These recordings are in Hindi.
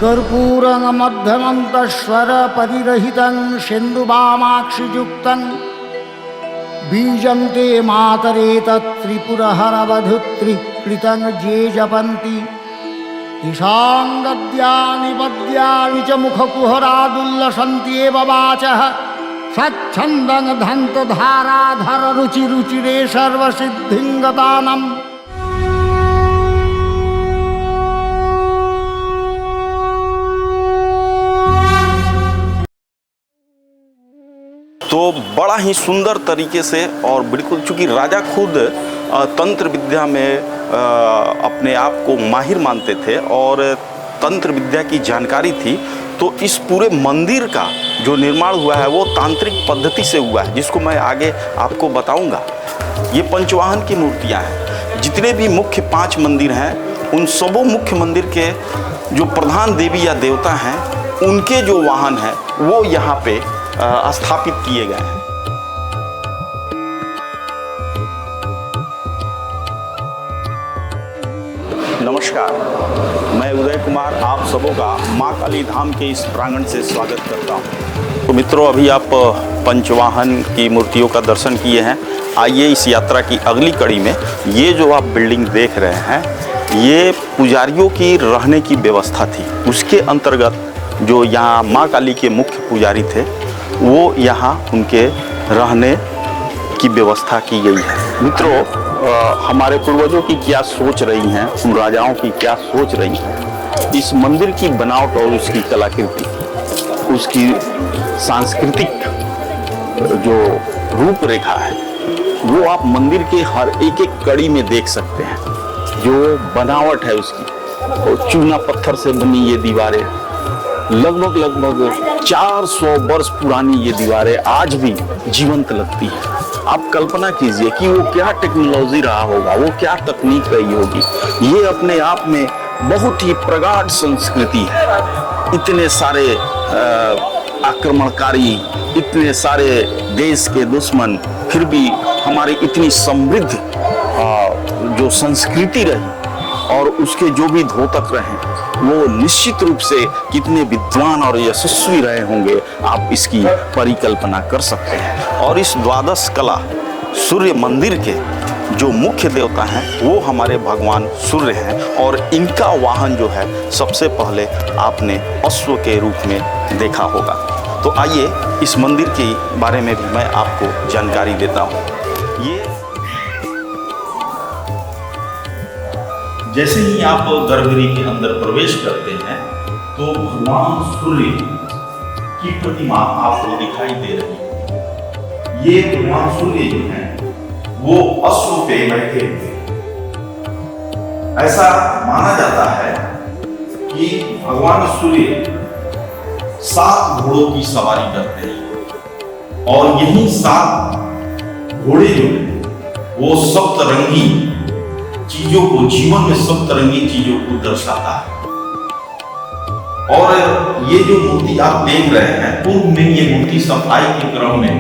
कर्पूरमध्यमन्तस्वर परिरहितं सिन्धुवामाक्षियुक्तं बीजं ते मातरेतत्त्रिपुरहरवधुत्रिकृतं ये जपन्ति तेषां गद्यानि पद्यानि च मुखकुहरादुल्लसन्त्येव वाचः सच्छन्दं धन्तधाराधर रुचिरुचिरे सर्वसिद्धिं गतानम्। तो बड़ा ही सुंदर तरीके से और बिल्कुल, चूँकि राजा खुद तंत्र विद्या में अपने आप को माहिर मानते थे और तंत्र विद्या की जानकारी थी, तो इस पूरे मंदिर का जो निर्माण हुआ है वो तांत्रिक पद्धति से हुआ है, जिसको मैं आगे आपको बताऊंगा। ये पंचवाहन की मूर्तियां हैं। जितने भी मुख्य 5 मंदिर हैं, उन सबों मुख्य मंदिर के जो प्रधान देवी या देवता हैं, उनके जो वाहन हैं वो यहाँ पे स्थापित किए गए हैं। नमस्कार, मैं उदय कुमार आप सबों का माँ काली धाम के इस प्रांगण से स्वागत करता हूँ। तो मित्रों, अभी आप पंचवाहन की मूर्तियों का दर्शन किए हैं। आइए इस यात्रा की अगली कड़ी में ये जो आप बिल्डिंग देख रहे हैं, ये पुजारियों की रहने की व्यवस्था थी। उसके अंतर्गत जो यहाँ माँ काली के मुख्य पुजारी थे, वो यहाँ उनके रहने की व्यवस्था की गई है। मित्रों, हमारे पूर्वजों की क्या सोच रही हैं, उन राजाओं की क्या सोच रही हैं, इस मंदिर की बनावट और उसकी कलाकृति, उसकी सांस्कृतिक जो रूपरेखा है, वो आप मंदिर के हर एक एक कड़ी में देख सकते हैं। जो बनावट है उसकी, और चूना पत्थर से बनी ये दीवारें, लगभग 400 वर्ष पुरानी ये दीवारें आज भी जीवंत लगती हैं। आप कल्पना कीजिए कि वो क्या टेक्नोलॉजी रहा होगा, वो क्या तकनीक रही होगी। ये अपने आप में बहुत ही प्रगाढ़ संस्कृति है। इतने सारे आक्रमणकारी, इतने सारे देश के दुश्मन, फिर भी हमारी इतनी समृद्ध जो संस्कृति रही और उसके जो भी धोतक रहे, वो निश्चित रूप से कितने विद्वान और यशस्वी रहे होंगे, आप इसकी परिकल्पना कर सकते हैं। और इस द्वादश कला सूर्य मंदिर के जो मुख्य देवता हैं, वो हमारे भगवान सूर्य हैं, और इनका वाहन जो है सबसे पहले आपने अश्व के रूप में देखा होगा। तो आइए इस मंदिर के बारे में भी मैं आपको जानकारी देता हूँ। ये जैसे ही आप गर्भगृह के अंदर प्रवेश करते हैं, तो भगवान सूर्य की प्रतिमा आपको दिखाई दे रही है। ये भगवान सूर्य जो हैं, वो अश्व पे बैठे हुए। ऐसा माना जाता है कि भगवान सूर्य 7 घोड़ों की सवारी करते हैं, और यही 7 घोड़े जो हैं, वो सप्तरंगी चीजों को, जीवन में सप्तरंगी चीजों को दर्शाता है। और ये जो मूर्ति आप देख रहे हैं, पूर्व में ये मूर्ति सफाई के क्रम में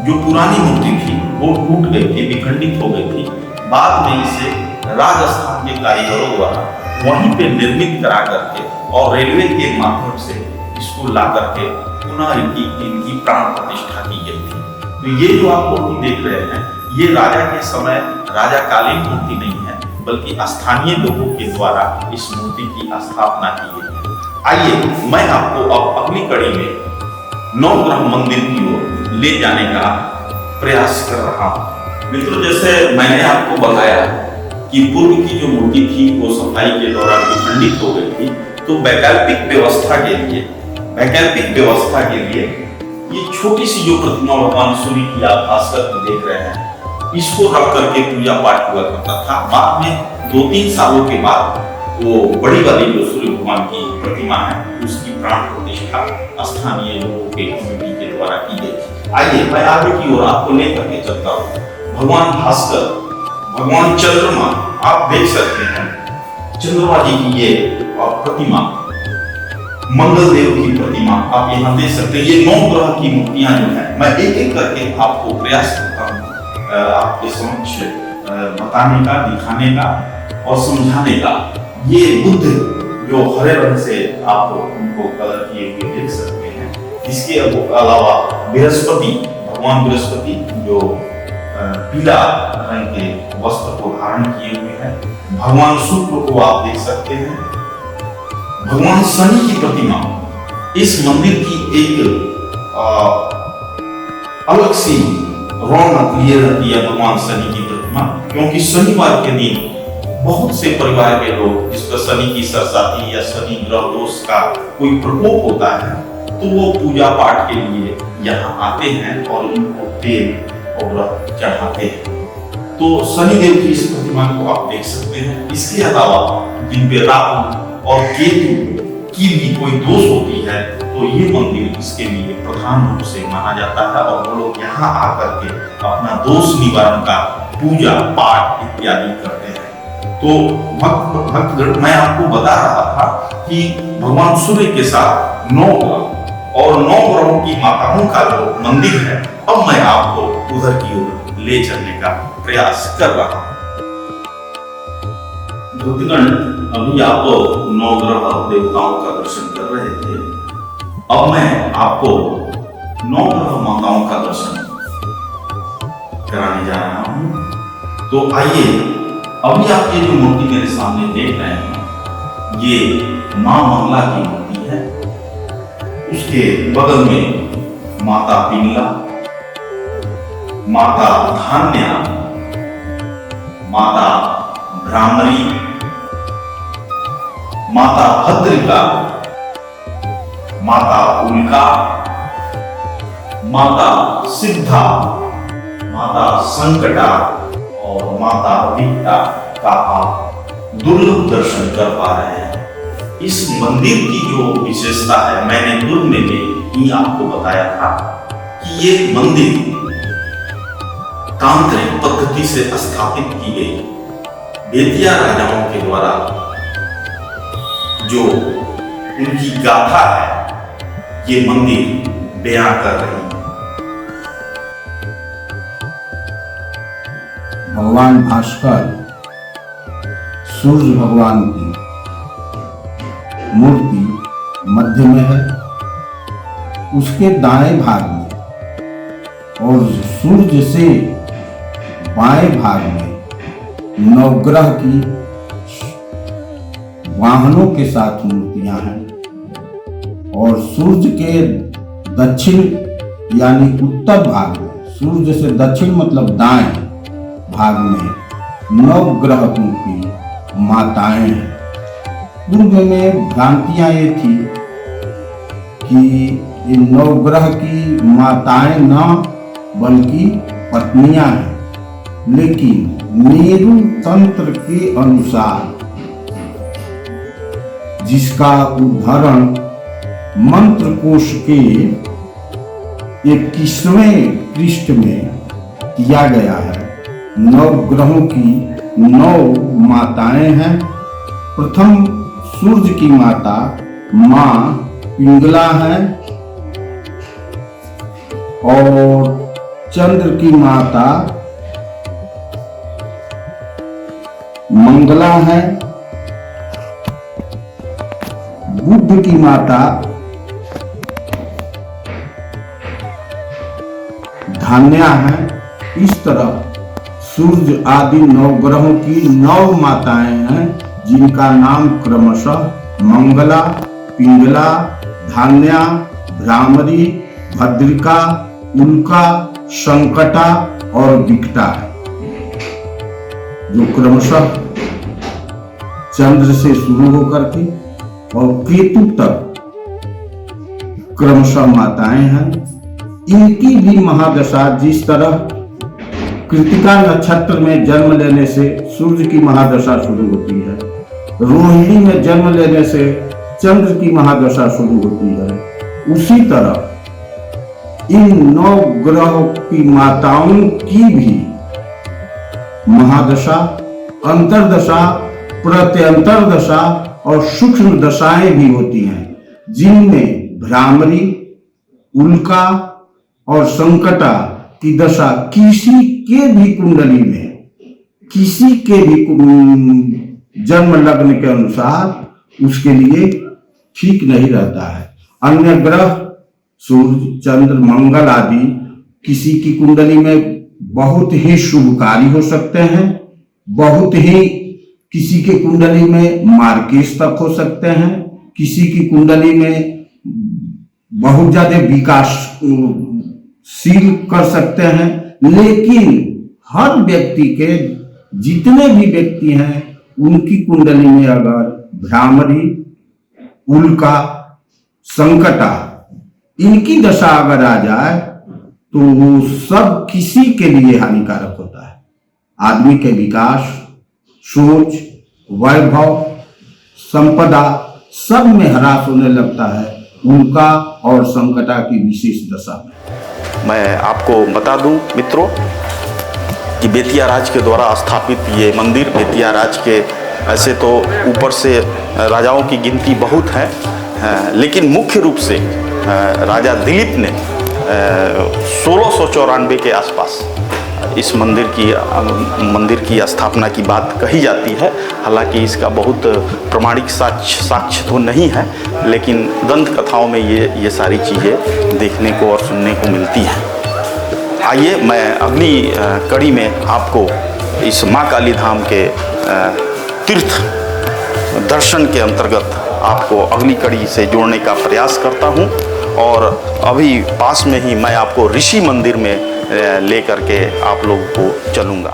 जो पुरानी मूर्ति थी वो टूट गई थी, विखंडित हो गई थी। बाद में इसे राजस्थान के कारीगरों द्वारा वहीं पे निर्मित करा करके और रेलवे के माध्यम से इसको ला करके पुनः इनकी प्राण प्रतिष्ठा की गई थी। तो ये जो आप मूर्ति देख रहे हैं, ये राजा के समय राजाकालीन मूर्ति नहीं है, बल्कि स्थानीय लोगों के द्वारा इस मूर्ति की स्थापना की गई है। आइए मैं आपको अब अगली कड़ी में नवग्रह मंदिर की ओर ले जाने का प्रयास कर रहा हूं। मित्रों, जैसे मैंने आपको बताया कि पूर्व की जो मूर्ति थी वो सफाई के दौरान विखंडित हो गई थी, तो वैकल्पिक व्यवस्था के लिए ये छोटी सी जो प्रतिमा भगवान सूर्य की आप भास्कर को देख रहे हैं, इसको रख करके पूजा पाठ हुआ करता था। बाद में 2-3 सालों के बाद वो बड़ी वाली जो सूर्य भगवान की प्रतिमा है, उसकी प्राण प्रतिष्ठा स्थानीय लोगों के कमेटी के द्वारा की गई थी। आइए मैं आगे की ओर आपको लेकर के चलता हूँ। भगवान भास्कर, भगवान चंद्रमा, आप देख सकते हैं चंद्रमा जी की ये प्रतिमा, मंगल देव की प्रतिमा आप यहाँ देख सकते हैं। ये 9 ग्रह की मूर्तियां जो है, मैं एक एक करके आपको प्रयास करता हूँ आपके समक्ष बताने का, दिखाने का और समझाने का। ये बुद्ध जो हरे रंग से आप उनको कलर किए हुए देख सकते हैं। इसके अलावा बृहस्पति, भगवान बृहस्पति जो पीला रंग के वस्त्र को धारण किए हुए हैं। भगवान शुक्र को आप देख सकते हैं। भगवान शनि की प्रतिमा, इस मंदिर की एक अलग सी रौनक लिए रहती है भगवान शनि की प्रतिमा, क्योंकि शनिवार के दिन बहुत से परिवार के लोग जिस पर शनि की सरसाती या शनि ग्रह दोष का कोई प्रकोप होता है, तो वो पूजा पाठ के लिए यहाँ आते हैं और इनको तेल और चढ़ाते हैं। तो शनिदेव की इस प्रतिमा को आप देख सकते हैं। इसके अलावा जिन पे राहु और केतु की भी कोई दोष होती है, तो ये मंदिर इसके लिए प्रधान रूप से माना जाता है और वो लोग यहाँ आकर के अपना दोष निवारण का पूजा पाठ इत्यादि करते हैं। तो भक्तगण, मैं आपको बता रहा था कि भगवान सूर्य के साथ 9 ग्रह और 9 ग्रहों की माताओं का जो मंदिर है, अब मैं आपको उधर की ओर ले चलने का प्रयास कर रहा हूं। भक्तगण, अभी आप 9 ग्रह देवताओं का दर्शन कर रहे थे। अब मैं आपको 9 ग्रह माताओं का दर्शन कराने जा रहा हूं। तो आइए, अभी आप ये जो मूर्ति मेरे सामने देख रहे हैं, ये मां मंगला की मूर्ति है। उसके बगल में माता पिंगला, माता धान्या, माता भ्रामरी, माता भद्रिका, माता उल्का, माता सिद्धा, माता संकटा और माता विकटा का आप दुर्लभ दर्शन कर पा रहे हैं। इस मंदिर की जो विशेषता है, मैंने पूर्व में ही आपको बताया था कि ये मंदिर तांत्रिक पद्धति से स्थापित की गई बेतिया राजाओं के द्वारा जो उनकी गाथा है, ये मंदिर बयां कर रही है। भगवान भास्कर सूर्य भगवान की मूर्ति मध्य में है। उसके दाएं भाग में और सूर्य से बाएं भाग में नवग्रह की वाहनों के साथ मूर्तियां हैं और सूर्य के दक्षिण यानी उत्तर भाग में, सूर्य से दक्षिण मतलब दाएं भाग में नवग्रहों की माताएं हैं। पूर्व में भ्रांतियां ये थी कि ये नवग्रह की माताएं न बल्कि पत्नियां हैं, लेकिन मेरु तंत्र के अनुसार, जिसका उदाहरण मंत्र कोश के 21वें पृष्ठ में किया गया है। 9 ग्रहों की 9 माताएं हैं। प्रथम सूर्य की माता मां पिंगला है और चंद्र की माता मंगला है। बुध की माता धान्या है। इस तरह सूर्य आदि 9 ग्रहों की 9 माताएं हैं, जिनका नाम क्रमशः मंगला, पिंगला, धान्या, भ्रामरी, भद्रिका, उल्का, संकटा और विकटा है, जो क्रमशः चंद्र से शुरू होकर के और केतु तक क्रमशः माताएं हैं। इनकी भी महादशा, जिस तरह कृतिका नक्षत्र में जन्म लेने से सूर्य की महादशा शुरू होती है, रोहिणी में जन्म लेने से चंद्र की महादशा शुरू होती है, उसी तरह इन 9 ग्रहों की माताओं की भी महादशा, अंतरदशा, प्रत्यंतर दशा और सूक्ष्म दशाएं भी होती हैं, जिनमें भ्रामरी, उल्का और संकटा की दशा किसी के भी कुंडली में, किसी के भी जन्म लग्न के अनुसार उसके लिए ठीक नहीं रहता है। अन्य ग्रह सूर्य, चंद्र, मंगल आदि किसी की कुंडली में बहुत ही शुभकारी हो सकते हैं, बहुत ही किसी के कुंडली में मार्केश तक हो सकते हैं, किसी की कुंडली में बहुत ज्यादा विकासशील कर सकते हैं। लेकिन हर व्यक्ति के, जितने भी व्यक्ति हैं, उनकी कुंडली में अगर भ्रामरी, उल्का, संकटा, इनकी दशा अगर आ जाए तो वो सब किसी के लिए हानिकारक होता है। आदमी के विकास, सोच, वैभव, संपदा सब में ह्रास होने लगता है उल्का और संकटा की विशेष दशा में। मैं आपको बता दूं मित्रों कि बेतिया राज के द्वारा स्थापित ये मंदिर, बेतिया राज के ऐसे तो ऊपर से राजाओं की गिनती बहुत है, लेकिन मुख्य रूप से राजा दिलीप ने 1694 के आसपास इस मंदिर की स्थापना की बात कही जाती है। हालांकि इसका बहुत प्रमाणिक साक्ष्य तो नहीं है, लेकिन दंत कथाओं में ये सारी चीज़ें देखने को और सुनने को मिलती हैं। आइए मैं अगली कड़ी में आपको इस माँ काली धाम के तीर्थ दर्शन के अंतर्गत आपको अगली कड़ी से जोड़ने का प्रयास करता हूँ। और अभी पास में ही मैं आपको ऋषि मंदिर में लेकर के आप लोगों को चलूँगा।